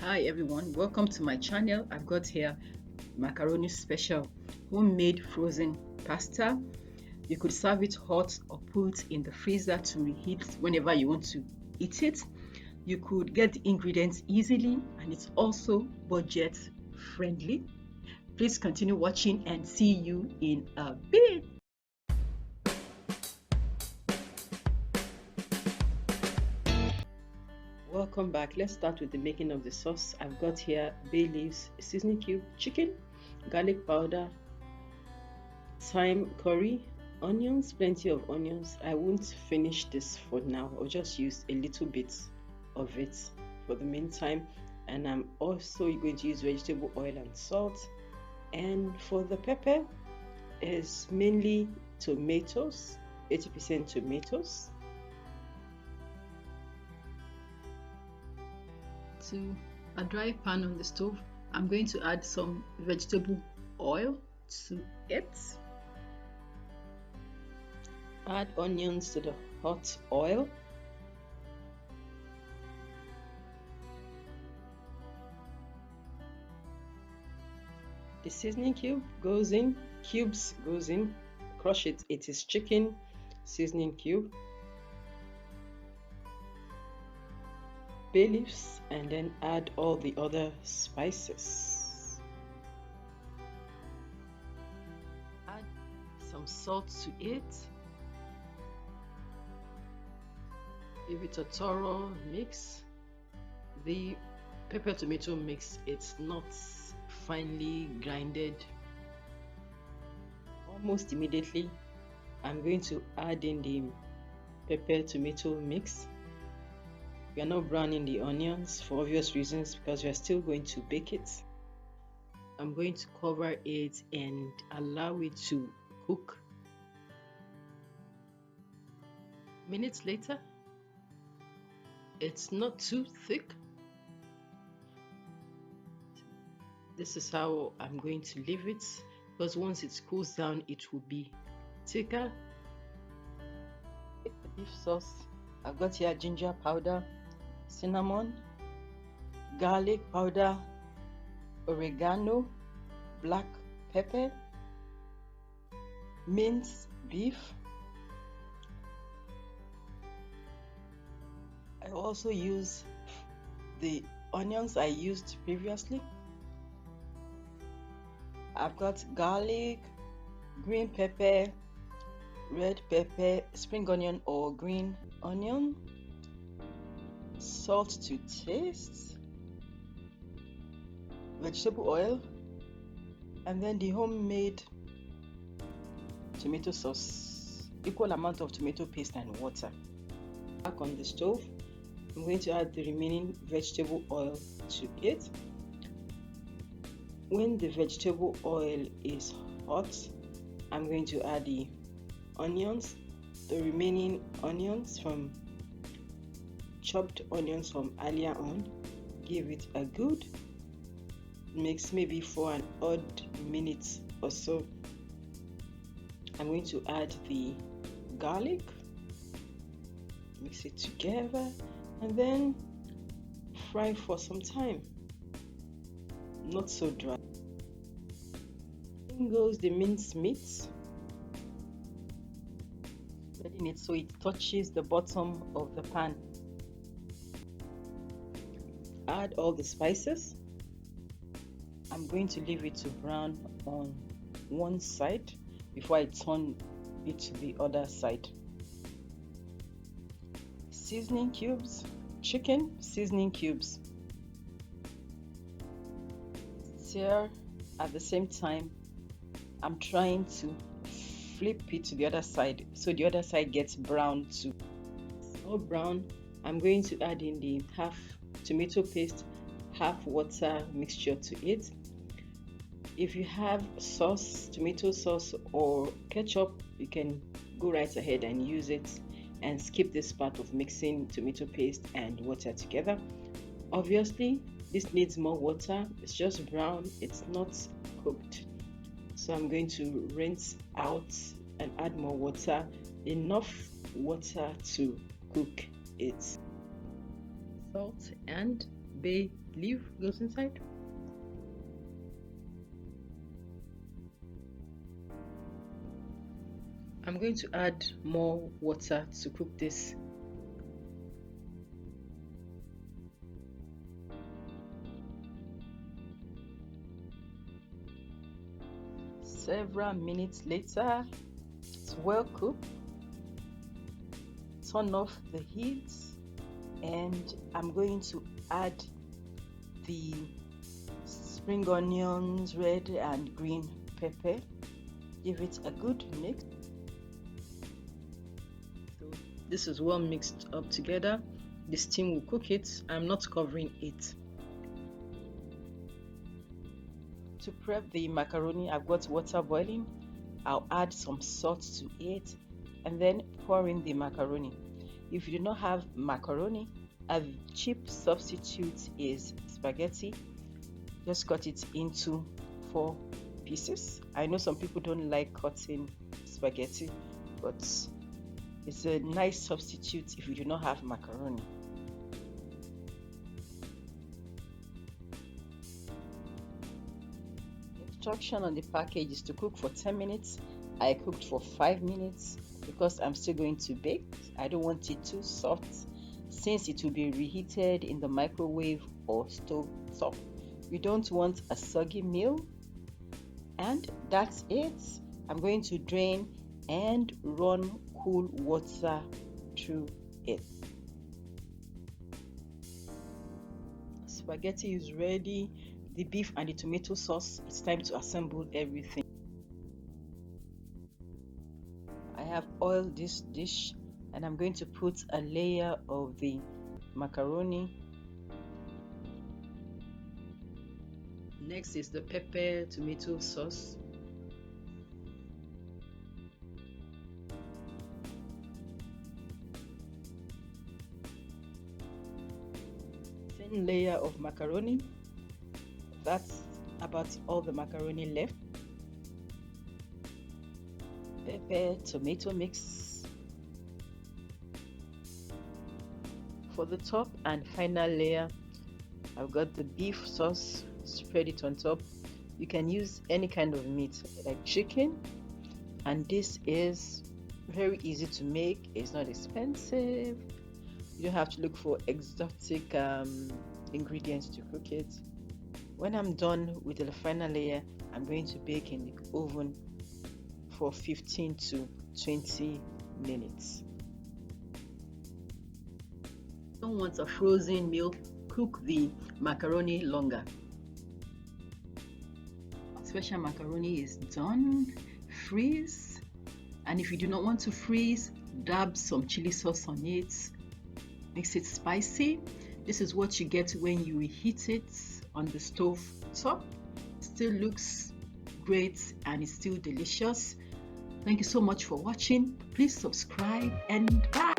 Hi everyone, welcome to my channel. I've got here Macaroni Special, homemade frozen pasta. You could serve it hot or put in the freezer to reheat whenever you want to eat it. You could get the ingredients easily and it's also budget friendly. Please continue watching and see you in a bit. Welcome back. Let's start with the making of the sauce. I've got here bay leaves, seasoning cube, chicken, garlic powder, thyme, curry, onions, plenty of onions. I won't finish this for now. I'll just use a little bit of it for the meantime. And I'm also going to use vegetable oil and salt. And for the pepper is mainly tomatoes, 80% tomatoes. To a dry pan on the stove, I'm going to add some vegetable oil to it. Add onions to the hot oil. The seasoning cube goes in, cubes goes in, crush it, it is chicken seasoning cube, bay leaves, and then add all the other spices. Add some salt to it. Give it a thorough mix. The pepper tomato mix, it's not finely grinded. Almost immediately I'm going to add in the pepper tomato mix. We are not browning the onions for obvious reasons because we are still going to bake it. I'm going to cover it and allow it to cook. Minutes later, it's not too thick. This is how I'm going to leave it, because once it cools down it will be thicker. The beef sauce, I've got here ginger powder, cinnamon, garlic powder, oregano, black pepper, minced beef. I also use the onions I used previously. I've got garlic, green pepper, red pepper, spring onion or green onion, salt to taste, vegetable oil, and then the homemade tomato sauce, equal amount of tomato paste and water. Back on the stove, I'm going to add the remaining vegetable oil to it. When the vegetable oil is hot, I'm going to add the onions, the remaining onions from chopped onions from earlier on. Give it a good mix, maybe for an odd minute or so. I'm going to add the garlic, mix it together, and then fry for some time. Not so dry. In goes the minced meat. Spreading it so it touches the bottom of the pan. Add all the spices. I'm going to leave it to brown on one side before I turn it to the other side. Seasoning cubes, chicken seasoning cubes. Stir at the same time. I'm trying to flip it to the other side so the other side gets brown too. So brown, I'm going to add in the half tomato paste, half water mixture to it. If you have sauce, tomato sauce or ketchup, you can go right ahead and use it and skip this part of mixing tomato paste and water together. Obviously, this needs more water. It's just brown, it's not cooked. So I'm going to rinse out and add more water, enough water to cook it. Salt and bay leaf goes inside. I'm going to add more water to cook this. Several minutes later, it's well cooked. Turn off the heat, and I'm going to add the spring onions, red and green pepper. Give it a good mix. So this is well mixed up together. The steam will cook it. I'm not covering it. To prep the macaroni, I've got water boiling. I'll add some salt to it and then pour in the macaroni. If you do not have macaroni, a cheap substitute is spaghetti. Just cut it into 4 pieces. I know some people don't like cutting spaghetti, but it's a nice substitute if you do not have macaroni. Instruction on the package is to cook for 10 minutes. I cooked for 5 minutes because I'm still going to bake. I don't want it too soft since it will be reheated in the microwave or stove top. You don't want a soggy meal. And that's it. I'm going to drain and run cool water through it. Spaghetti is ready. The beef and the tomato sauce. It's time to assemble everything. I have oiled this dish and I'm going to put a layer of the macaroni. Next is the pepper tomato sauce. Thin layer of macaroni. That's about all the macaroni left. Pepper tomato mix. For the top and final layer, I've got the beef sauce. Spread it on top. You can use any kind of meat like chicken, and this is very easy to make. It's not expensive. You don't have to look for exotic ingredients to cook it. When I'm done with the final layer, I'm going to bake in the oven for 15 to 20 minutes. Don't want a frozen meal, cook the macaroni longer. Special macaroni is done. Freeze, and if you do not want to freeze, dab some chili sauce on it. Makes it spicy. This is what you get when you reheat it on the stove top. Still looks great and it's still delicious. Thank you so much for watching. Please subscribe and bye.